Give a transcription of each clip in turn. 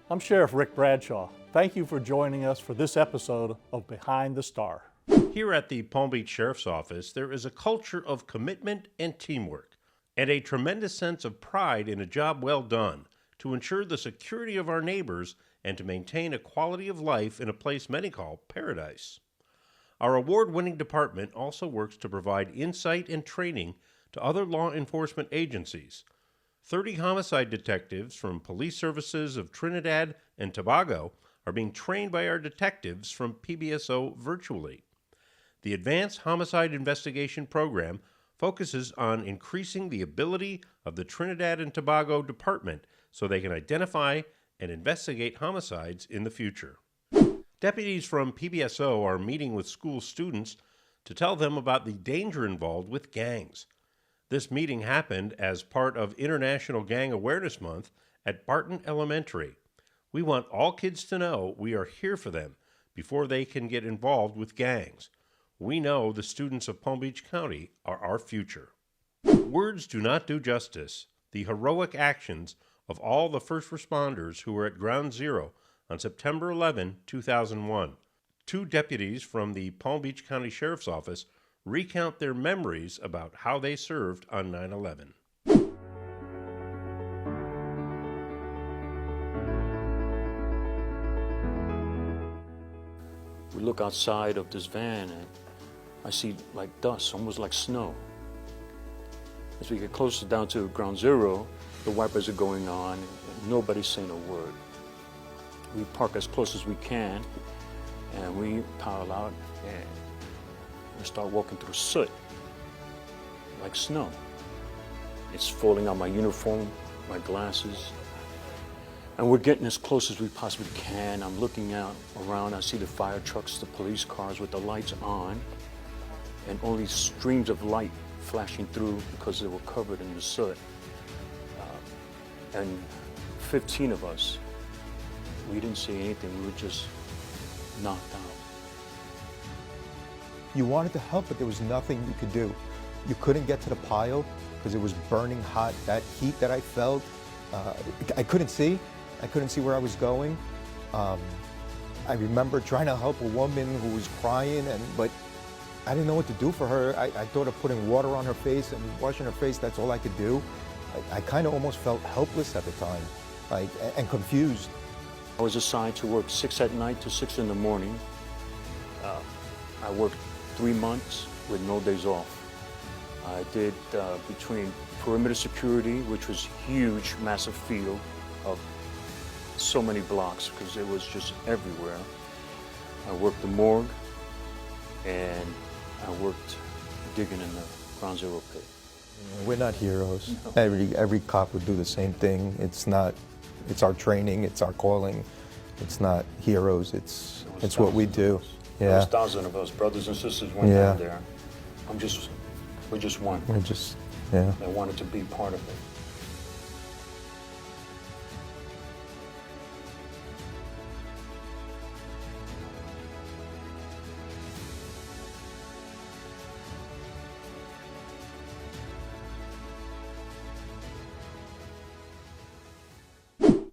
I'm Sheriff Rick Bradshaw. Thank you for joining us for this episode of Behind the Star. Here at the Palm Beach Sheriff's Office, there is a culture of commitment and teamwork, and a tremendous sense of pride in a job well done to ensure the security of our neighbors and to maintain a quality of life in a place many call paradise. Our award-winning department also works to provide insight and training to other law enforcement agencies. 30 homicide detectives from police services of Trinidad and Tobago are being trained by our detectives from PBSO virtually. The Advanced Homicide Investigation Program focuses on increasing the ability of the Trinidad and Tobago Department so they can identify and investigate homicides in the future. Deputies from PBSO are meeting with school students to tell them about the danger involved with gangs. This meeting happened as part of International Gang Awareness Month at Barton Elementary. We want all kids to know we are here for them before they can get involved with gangs. We know the students of Palm Beach County are our future. Words do not do justice. The heroic actions of all the first responders who were at Ground Zero on September 11, 2001. 2 deputies from the Palm Beach County Sheriff's Office recount their memories about how they served on 9/11. We look outside of this van and I see like dust, almost like snow. As we get closer down to Ground Zero, the wipers are going on and nobody's saying a word. We park as close as we can and we pile out and we start walking through soot, like snow. It's falling on my uniform, my glasses, and we're getting as close as we possibly can. I'm looking out around, I see the fire trucks, the police cars with the lights on, and all these streams of light flashing through because they were covered in the soot. And 15 of us, we didn't see anything, we were just knocked out. You wanted to help, but there was nothing you could do. You couldn't get to the pile because it was burning hot. That heat that I felt, I couldn't see. I couldn't see where I was going. I remember trying to help a woman who was crying, but I didn't know what to do for her. I thought of putting water on her face and washing her face. That's all I could do. I kind of almost felt helpless at the time, and confused. I was assigned to work 6 at night to 6 in the morning. I worked 3 months with no days off. I did between perimeter security, which was huge, massive field of so many blocks because it was just everywhere. I worked the morgue and I worked digging in the Ground Zero pit. We're not heroes. Every cop would do the same thing. It's our training, it's our calling. It's not heroes, it's what we do. Yeah. There's thousands of us, brothers and sisters went down there. We're just one. We're just, yeah. I wanted to be part of it.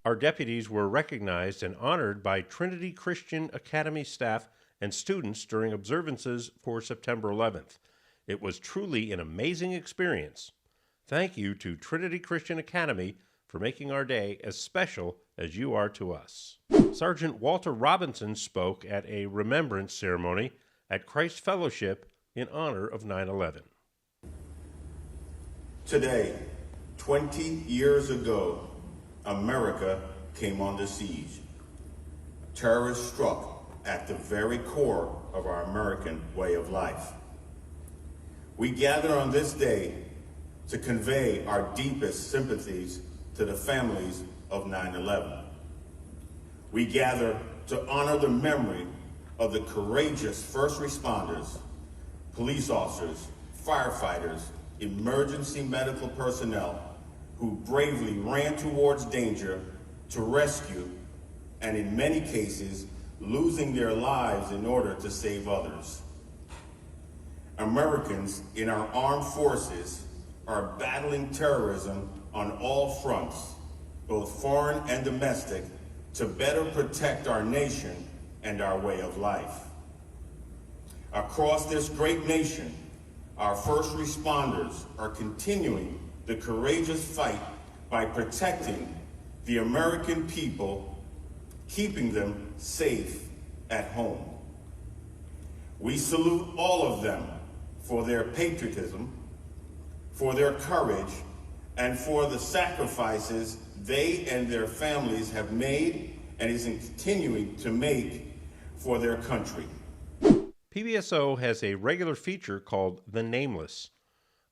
Our deputies were recognized and honored by Trinity Christian Academy staff and students during observances for September 11th. It was truly an amazing experience. Thank you to Trinity Christian Academy for making our day as special as you are to us. Sergeant Walter Robinson spoke at a remembrance ceremony at Christ Fellowship in honor of 9/11. Today, 20 years ago, America came under siege. Terrorists struck at the very core of our American way of life. We gather on this day to convey our deepest sympathies to the families of 9/11. We gather to honor the memory of the courageous first responders, police officers, firefighters, emergency medical personnel who bravely ran towards danger to rescue, and in many cases, losing their lives in order to save others. Americans in our armed forces are battling terrorism on all fronts, both foreign and domestic, to better protect our nation and our way of life. Across this great nation, our first responders are continuing the courageous fight by protecting the American people, keeping them safe at home. We salute all of them for their patriotism, for their courage, and for the sacrifices they and their families have made and is continuing to make for their country. PBSO has a regular feature called The Nameless.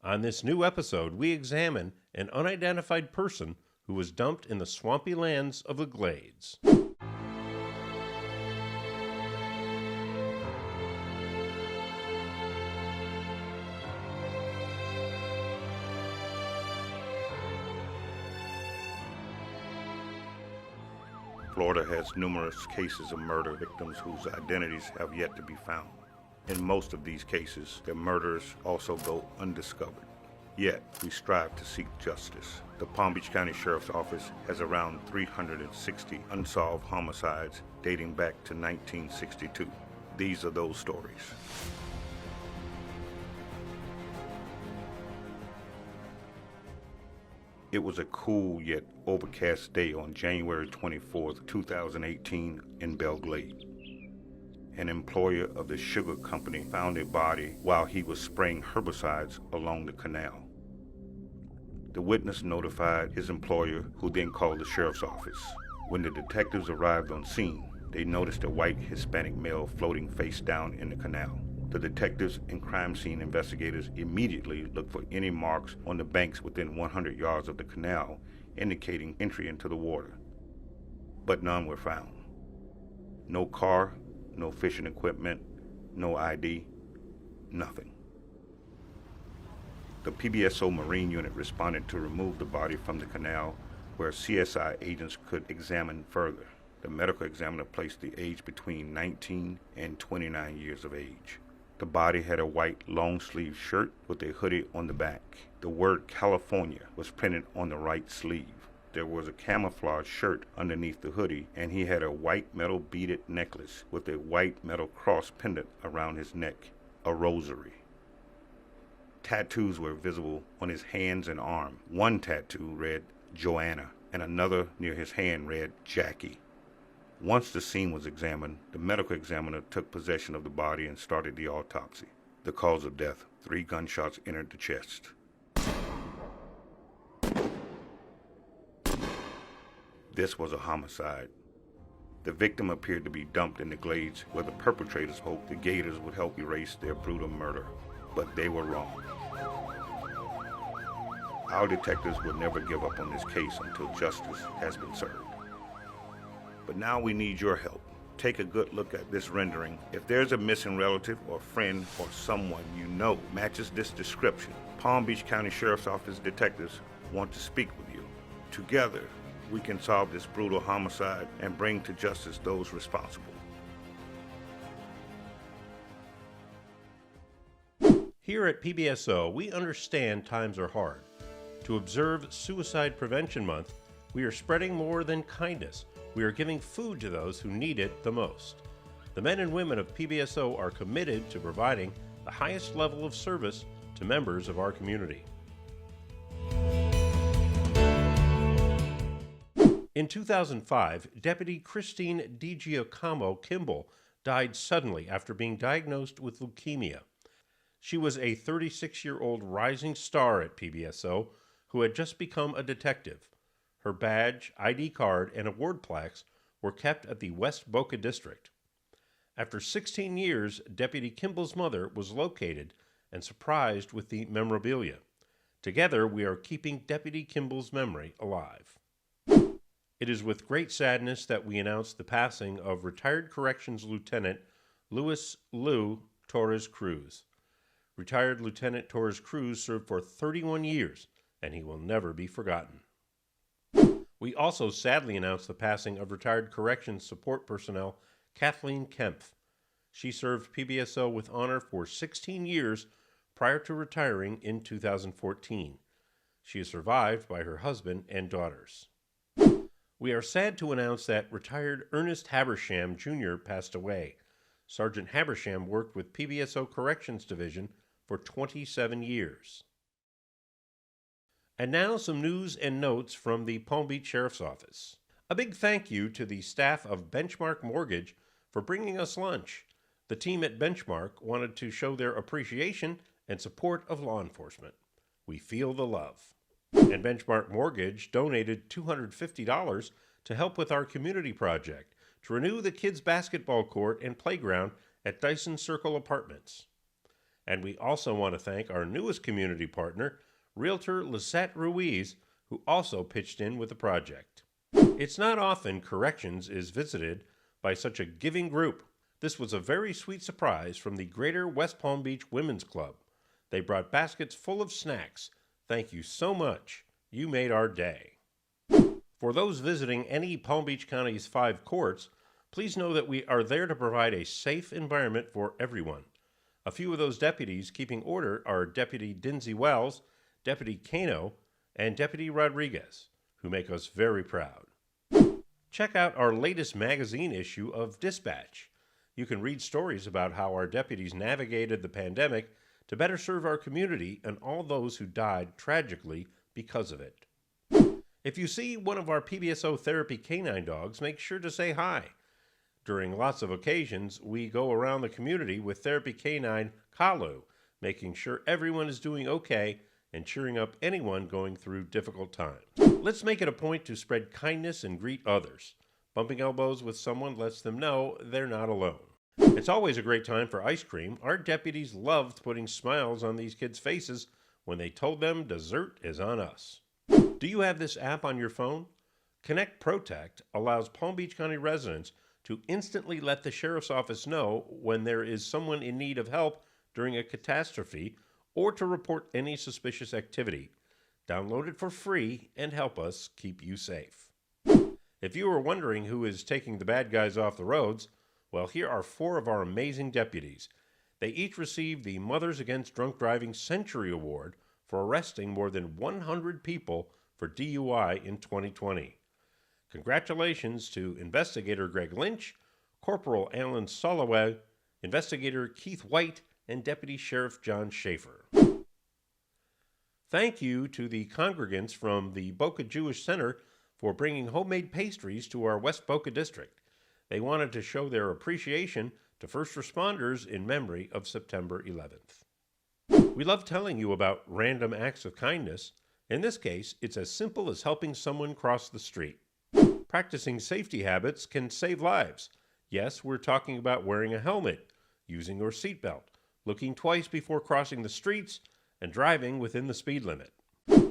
On this new episode, we examine an unidentified person who was dumped in the swampy lands of the Glades. Florida has numerous cases of murder victims whose identities have yet to be found. In most of these cases, their murderers also go undiscovered. Yet, we strive to seek justice. The Palm Beach County Sheriff's Office has around 360 unsolved homicides dating back to 1962. These are those stories. It was a cool yet overcast day on January 24th, 2018 in Belle Glade. An employer of the sugar company found a body while he was spraying herbicides along the canal. The witness notified his employer, who then called the sheriff's office. When the detectives arrived on scene, they noticed a white Hispanic male floating face down in the canal. The detectives and crime scene investigators immediately looked for any marks on the banks within 100 yards of the canal, indicating entry into the water. But none were found. No car, no fishing equipment, no ID, nothing. The PBSO Marine Unit responded to remove the body from the canal, where CSI agents could examine further. The medical examiner placed the age between 19 and 29 years of age. The body had a white long-sleeve shirt with a hoodie on the back. The word California was printed on the right sleeve. There was a camouflage shirt underneath the hoodie, and he had a white metal beaded necklace with a white metal cross pendant around his neck, a rosary. Tattoos were visible on his hands and arm. One tattoo read Joanna, and another near his hand read Jackie. Once the scene was examined, the medical examiner took possession of the body and started the autopsy. The cause of death: 3 gunshots entered the chest. This was a homicide. The victim appeared to be dumped in the Glades, where the perpetrators hoped the Gators would help erase their brutal murder. But they were wrong. Our detectives will never give up on this case until justice has been served. But now we need your help. Take a good look at this rendering. If there's a missing relative or friend or someone you know matches this description, Palm Beach County Sheriff's Office detectives want to speak with you. Together, we can solve this brutal homicide and bring to justice those responsible. Here at PBSO, we understand times are hard. To observe Suicide Prevention Month, we are spreading more than kindness. We are giving food to those who need it the most. The men and women of PBSO are committed to providing the highest level of service to members of our community. In 2005, Deputy Christine DiGiacomo Kimball died suddenly after being diagnosed with leukemia. She was a 36-year-old rising star at PBSO who had just become a detective. Her badge, ID card, and award plaques were kept at the West Boca District. After 16 years, Deputy Kimball's mother was located and surprised with the memorabilia. Together, we are keeping Deputy Kimball's memory alive. It is with great sadness that we announce the passing of retired Corrections Lieutenant Luis Lou Torres Cruz. Retired Lieutenant Torres Cruz served for 31 years, and he will never be forgotten. We also sadly announce the passing of retired Corrections Support Personnel Kathleen Kempf. She served PBSO with honor for 16 years prior to retiring in 2014. She is survived by her husband and daughters. We are sad to announce that retired Ernest Habersham Jr. passed away. Sergeant Habersham worked with PBSO Corrections Division for 27 years. And now some news and notes from the Palm Beach Sheriff's Office. A big thank you to the staff of Benchmark Mortgage for bringing us lunch. The team at Benchmark wanted to show their appreciation and support of law enforcement. We feel the love. And Benchmark Mortgage donated $250 to help with our community project to renew the kids' basketball court and playground at Dyson Circle Apartments. And we also want to thank our newest community partner, Realtor Lisette Ruiz, who also pitched in with the project. It's not often corrections is visited by such a giving group. This was a very sweet surprise from the Greater West Palm Beach Women's Club. They brought baskets full of snacks. Thank you so much. You made our day. For those visiting any Palm Beach County's 5 courts, please know that we are there to provide a safe environment for everyone. A few of those deputies keeping order are Deputy Dinsey Wells, Deputy Cano, and Deputy Rodriguez, who make us very proud. Check out our latest magazine issue of Dispatch. You can read stories about how our deputies navigated the pandemic to better serve our community and all those who died tragically because of it. If you see one of our PBSO therapy canine dogs, make sure to say hi. During lots of occasions, we go around the community with therapy canine Kalu, making sure everyone is doing okay and cheering up anyone going through difficult times. Let's make it a point to spread kindness and greet others. Bumping elbows with someone lets them know they're not alone. It's always a great time for ice cream. Our deputies loved putting smiles on these kids' faces when they told them dessert is on us. Do you have this app on your phone? Connect Protect allows Palm Beach County residents to instantly let the Sheriff's Office know when there is someone in need of help during a catastrophe or to report any suspicious activity. Download it for free and help us keep you safe. If you are wondering who is taking the bad guys off the roads, well, here are 4 of our amazing deputies. They each received the Mothers Against Drunk Driving Century Award for arresting more than 100 people for DUI in 2020. Congratulations to Investigator Greg Lynch, Corporal Alan Soloway, Investigator Keith White, and Deputy Sheriff John Schaefer. Thank you to the congregants from the Boca Jewish Center for bringing homemade pastries to our West Boca district. They wanted to show their appreciation to first responders in memory of September 11th. We love telling you about random acts of kindness. In this case, it's as simple as helping someone cross the street. Practicing safety habits can save lives. Yes, we're talking about wearing a helmet, using your seatbelt, looking twice before crossing the streets, and driving within the speed limit.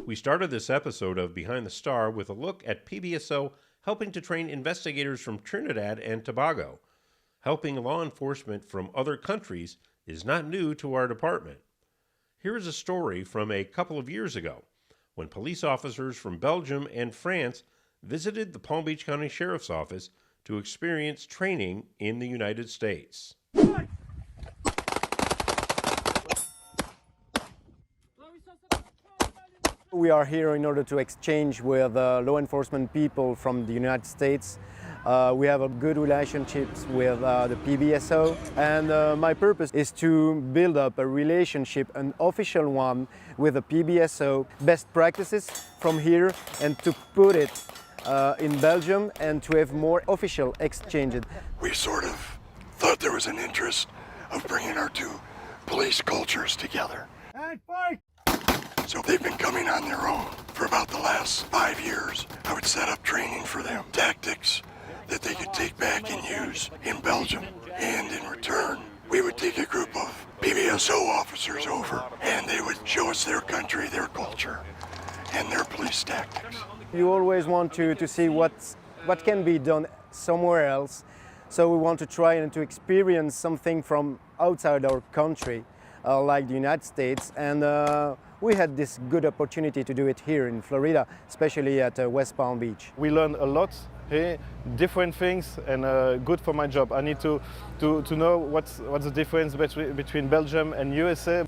We started this episode of Behind the Star with a look at PBSO helping to train investigators from Trinidad and Tobago. Helping law enforcement from other countries is not new to our department. Here is a story from a couple of years ago, when police officers from Belgium and France visited the Palm Beach County Sheriff's Office to experience training in the United States. We are here in order to exchange with law enforcement people from the United States. We have a good relationships with the PBSO, and my purpose is to build up a relationship, an official one, with the PBSO, best practices from here, and to put it in Belgium and to have more official exchanges. We sort of thought there was an interest of bringing our 2 police cultures together. So they've been coming on their own for about the last 5 years. I would set up training for them, tactics that they could take back and use in Belgium. And in return, we would take a group of PBSO officers over, and they would show us their country, their culture, and their police tactics. You always want to see what can be done somewhere else. So we want to try and to experience something from outside our country, like the United States. And we had this good opportunity to do it here in Florida, especially at West Palm Beach. We learned a lot here, different things, and good for my job. I need to know what's the difference between Belgium and USA.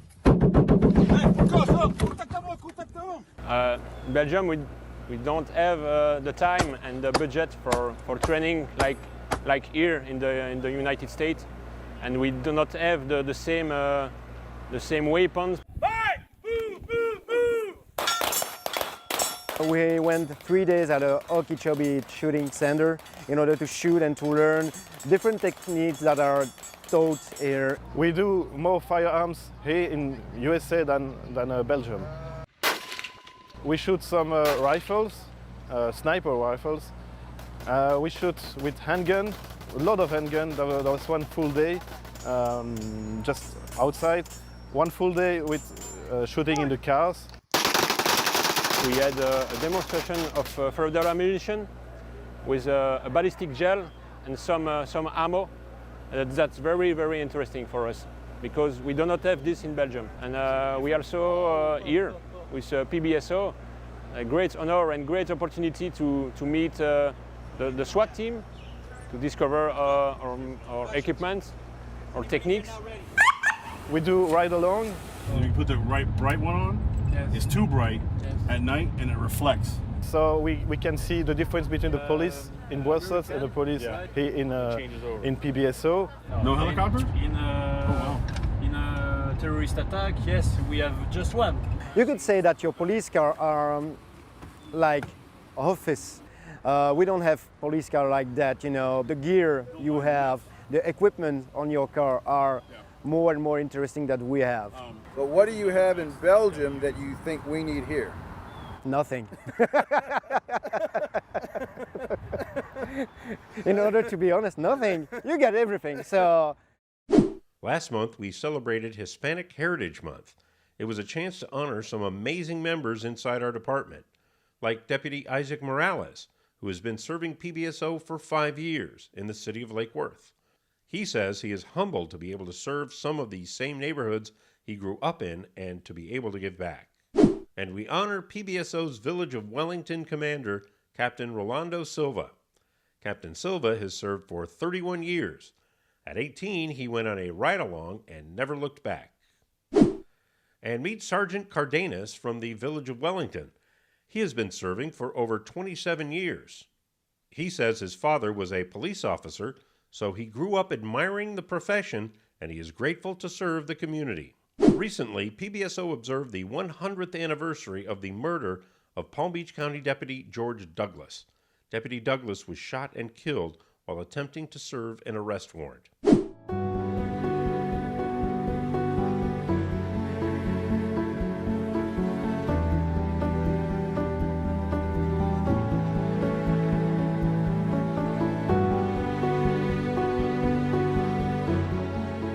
Belgium, We don't have the time and the budget for training like here in the United States, and we do not have the same weapons. We went 3 days at a Okeechobee shooting center in order to shoot and to learn different techniques that are taught here. We do more firearms here in USA than Belgium. We shoot some rifles, sniper rifles. We shoot with handgun, a lot of handgun. There was one full day just outside, one full day with shooting in the cars. We had a demonstration of further ammunition with a ballistic gel and some ammo. That's very, very interesting for us because we do not have this in Belgium. And we also here with PBSO, a great honor and great opportunity to meet the SWAT team, to discover our equipment, our techniques. We do ride along. When you put the bright one on, it's too bright at night and it reflects. So we can see the difference between the police in Brussels and the police here in PBSO. No helicopter? In a terrorist attack, yes, we have just one. You could say that your police car are like office. We don't have police car like that, you know. The gear you have, the equipment on your car are more and more interesting that we have. But what do you have in Belgium that you think we need here? Nothing. In order to be honest, nothing. You get everything. So. Last month, we celebrated Hispanic Heritage Month. It was a chance to honor some amazing members inside our department, like Deputy Isaac Morales, who has been serving PBSO for 5 years in the city of Lake Worth. He says he is humbled to be able to serve some of these same neighborhoods he grew up in and to be able to give back. And we honor PBSO's Village of Wellington commander, Captain Rolando Silva. Captain Silva has served for 31 years. At 18, he went on a ride-along and never looked back. And meet Sergeant Cardenas from the Village of Wellington. He has been serving for over 27 years. He says his father was a police officer, so he grew up admiring the profession, and he is grateful to serve the community. Recently, PBSO observed the 100th anniversary of the murder of Palm Beach County Deputy George Douglas. Deputy Douglas was shot and killed while attempting to serve an arrest warrant.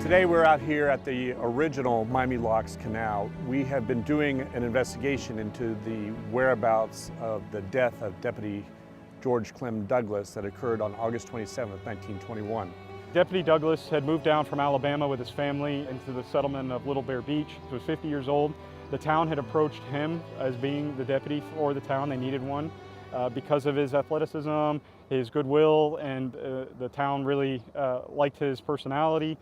Today we're out here at the original Miami Locks Canal. We have been doing an investigation into the whereabouts of the death of Deputy George Clem Douglas that occurred on August 27, 1921. Deputy Douglas had moved down from Alabama with his family into the settlement of Little Bear Beach. He was 50 years old. The town had approached him as being the deputy for the town. They needed one because of his athleticism, his goodwill, and the town really liked his personality.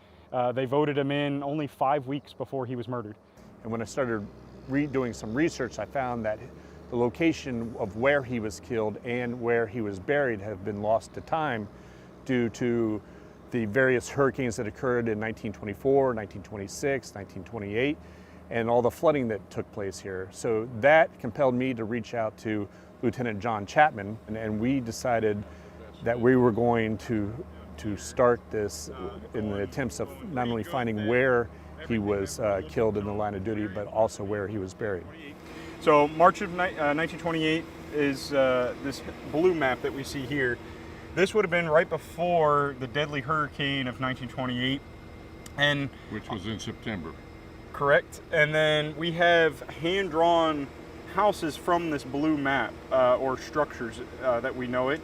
They voted him in only 5 weeks before he was murdered. And when I started doing some research, I found that the location of where he was killed and where he was buried have been lost to time due to the various hurricanes that occurred in 1924, 1926, 1928, and all the flooding that took place here. So that compelled me to reach out to Lieutenant John Chapman, and we decided that we were going to start this in the attempts of not only finding where he was killed in the line of duty, but also where he was buried. So March of 1928 is this blue map that we see here. This would have been right before the deadly hurricane of 1928. And which was in September. Correct. And then we have hand-drawn houses from this blue map, or structures that we know it.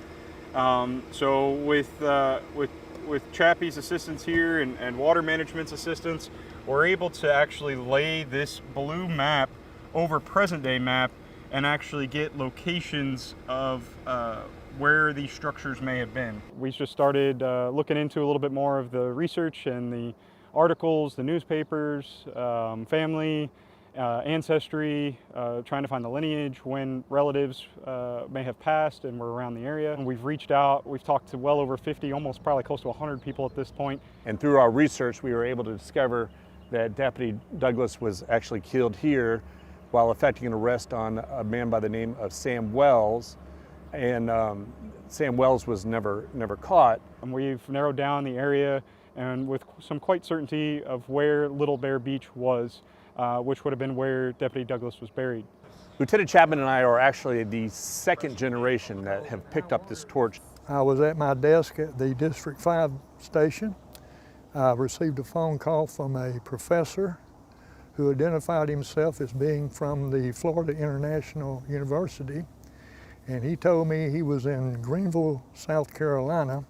So with Chappie's assistance here and water management's assistance, we're able to actually lay this blue map over present-day map and actually get locations of where these structures may have been. We just started looking into a little bit more of the research and the articles, the newspapers, family, ancestry, trying to find the lineage, when relatives may have passed and were around the area. And we've reached out, we've talked to well over 50, almost probably close to 100 people at this point. And through our research, we were able to discover that Deputy Douglas was actually killed here while effecting an arrest on a man by the name of Sam Wells. And Sam Wells was never caught. And we've narrowed down the area and with some quite certainty of where Little Bear Beach was, which would have been where Deputy Douglas was buried. Lieutenant Chapman and I are actually the second generation that have picked up this torch. I was at my desk at the District 5 station. I received a phone call from a professor who identified himself as being from the Florida International University. And he told me he was in Greenville, South Carolina,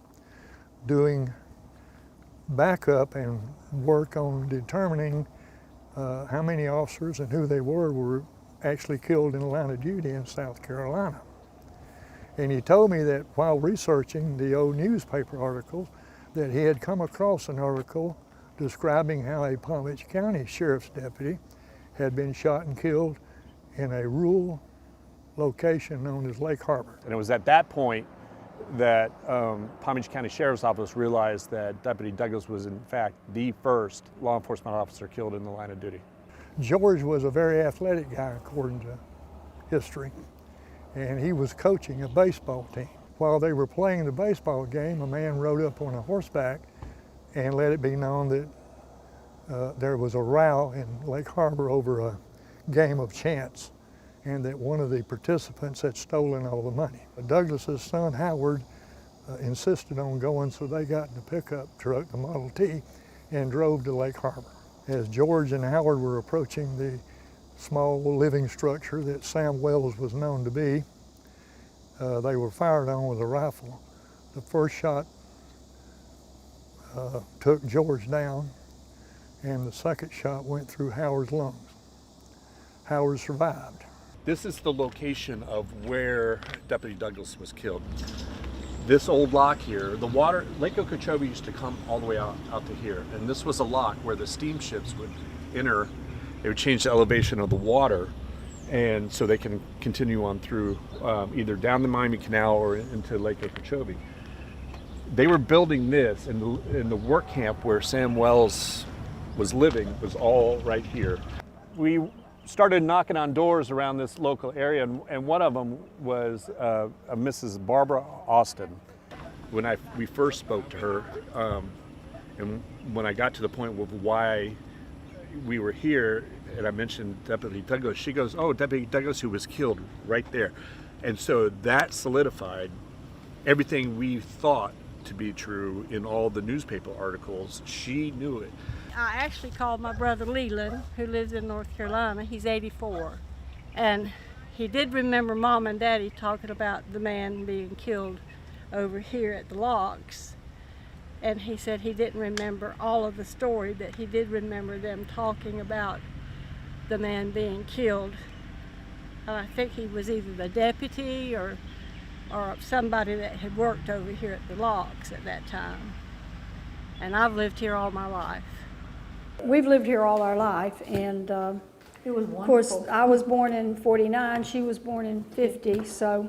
doing backup and work on determining how many officers and who they were actually killed in the line of duty in South Carolina. And he told me that while researching the old newspaper articles, that he had come across an article describing how a Palm Beach County Sheriff's deputy had been shot and killed in a rural location known as Lake Harbor. And it was at that point that Palm Beach County Sheriff's Office realized that Deputy Douglas was in fact the first law enforcement officer killed in the line of duty. George was a very athletic guy according to history, and he was coaching a baseball team. While they were playing the baseball game, a man rode up on a horseback and let it be known that there was a row in Lake Harbor over a game of chance, and that one of the participants had stolen all the money. Douglas's son Howard insisted on going, so they got in the pickup truck, the Model T, and drove to Lake Harbor. As George and Howard were approaching the small living structure that Sam Wells was known to be, they were fired on with a rifle. The first shot took George down, and the second shot went through Howard's lungs. Howard survived. This is the location of where Deputy Douglas was killed. This old lock here, the water, Lake Okeechobee used to come all the way out to here, and this was a lock where the steamships would enter. They would change the elevation of the water, and so they can continue on through either down the Miami Canal or into Lake Okeechobee. They were building this, and the work camp where Sam Wells was living was all right here. We started knocking on doors around this local area, and one of them was a Mrs. Barbara Austin. When we first spoke to her, and when I got to the point of why we were here, and I mentioned Deputy Douglas, she goes, "Oh, Deputy Douglas, who was killed right there." And so that solidified everything we thought to be true in all the newspaper articles. She knew it. I actually called my brother Leland, who lives in North Carolina. He's 84. And he did remember Mom and Daddy talking about the man being killed over here at the locks. And he said he didn't remember all of the story, but he did remember them talking about the man being killed. I think he was either the deputy or somebody that had worked over here at the locks at that time. And I've lived here all my life. We've lived here all our life, and it was of course, I was born in 49, she was born in 50, so.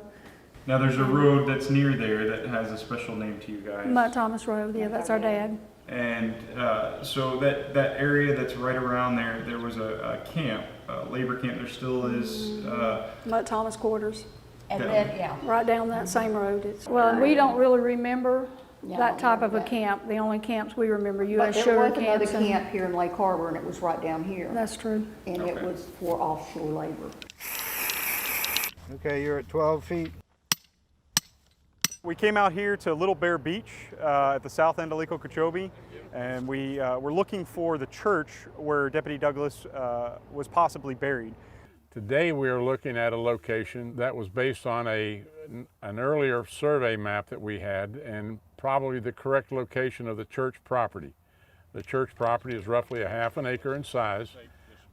Now there's a road that's near there that has a special name to you guys. Mount Thomas Road, yeah, that's our dad. And so that area that's right around there, there was a camp, a labor camp. There still is. Mount Thomas Quarters. And then, yeah. Right down that same road. Well, we don't really remember that type of a camp. The only camps we remember, U.S. Sugar camps. But there was another camp here in Lake Harbor, and it was right down here. That's true. And it was for offshore labor. Okay, you're at 12 feet. We came out here to Little Bear Beach at the south end of Lake Okeechobee, and we were looking for the church where Deputy Douglas was possibly buried. Today we are looking at a location that was based on an earlier survey map that we had, and probably the correct location of the church property. The church property is roughly a half an acre in size.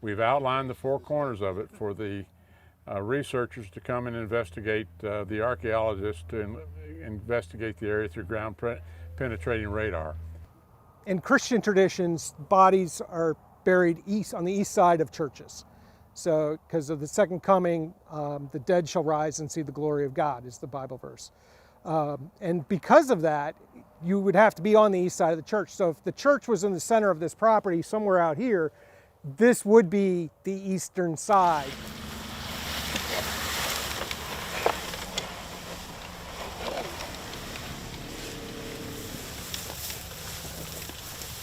We've outlined the four corners of it for the researchers to come and investigate, the archaeologists to investigate the area through ground penetrating radar. In Christian traditions, bodies are buried on the east side of churches. So, because of the second coming, the dead shall rise and see the glory of God, is the Bible verse. And because of that, you would have to be on the east side of the church. So if the church was in the center of this property, somewhere out here, this would be the eastern side.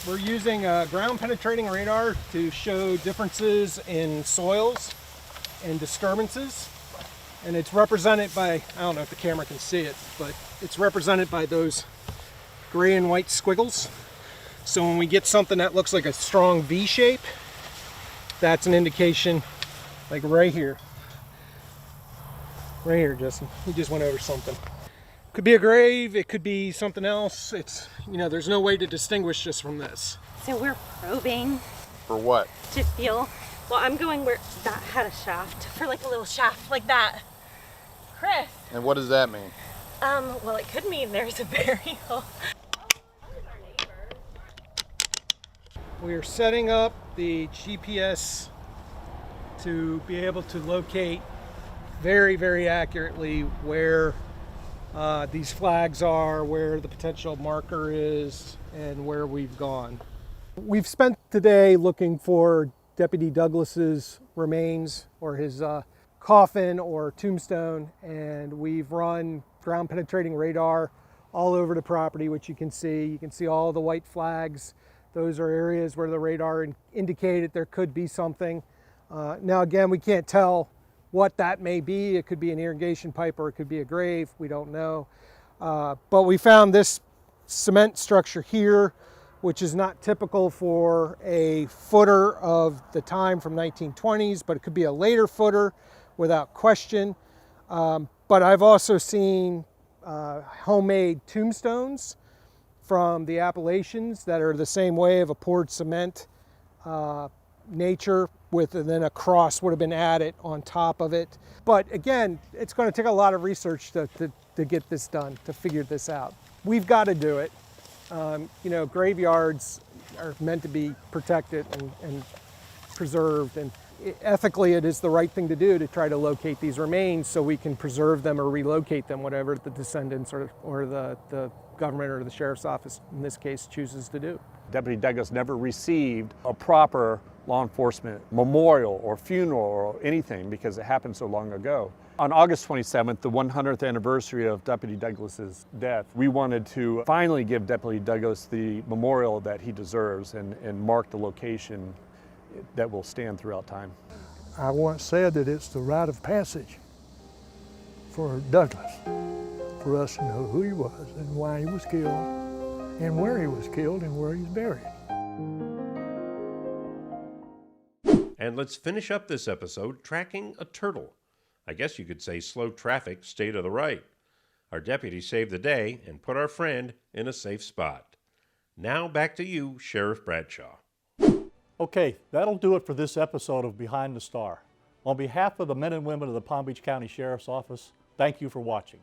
We're using a ground penetrating radar to show differences in soils and disturbances. And it's represented by, I don't know if the camera can see it, but it's represented by those gray and white squiggles. So when we get something that looks like a strong V shape, that's an indication, like right here. Right here, Justin. We just went over something. Could be a grave, it could be something else. It's, you know, there's no way to distinguish just from this. So we're probing. For what? To feel. Well, I'm going where that had a shaft, for like a little shaft like that. Chris. And what does that mean? Well, it could mean there's a burial. We are setting up the GPS to be able to locate very, very accurately where these flags are, where the potential marker is, and where we've gone. We've spent today looking for Deputy Douglas's remains, or his coffin or tombstone, and we've run ground penetrating radar all over the property, which you can see. You can see all the white flags. Those are areas where the radar indicated there could be something. Now again, we can't tell what that may be. It could be an irrigation pipe or it could be a grave. We don't know. But we found this cement structure here, which is not typical for a footer of the time from 1920s, but it could be a later footer without question. But I've also seen homemade tombstones from the Appalachians that are the same way, of a poured cement nature, with, and then a cross would have been added on top of it. But again, it's going to take a lot of research to get this done, to figure this out. We've got to do it. You know, graveyards are meant to be protected and preserved, and ethically it is the right thing to do to try to locate these remains so we can preserve them or relocate them, whatever the descendants or the government or the sheriff's office in this case chooses to do. Deputy Douglas never received a proper law enforcement memorial or funeral or anything because it happened so long ago. On August 27th, the 100th anniversary of Deputy Douglas's death, we wanted to finally give Deputy Douglas the memorial that he deserves and mark the location that will stand throughout time. I once said that it's the rite of passage for Douglas, for us to know who he was and why he was killed and where he was killed and where he's buried. And let's finish up this episode tracking a turtle. I guess you could say slow traffic stayed to the right. Our deputy saved the day and put our friend in a safe spot. Now back to you, Sheriff Bradshaw. Okay, that'll do it for this episode of Behind the Star. On behalf of the men and women of the Palm Beach County Sheriff's Office, thank you for watching.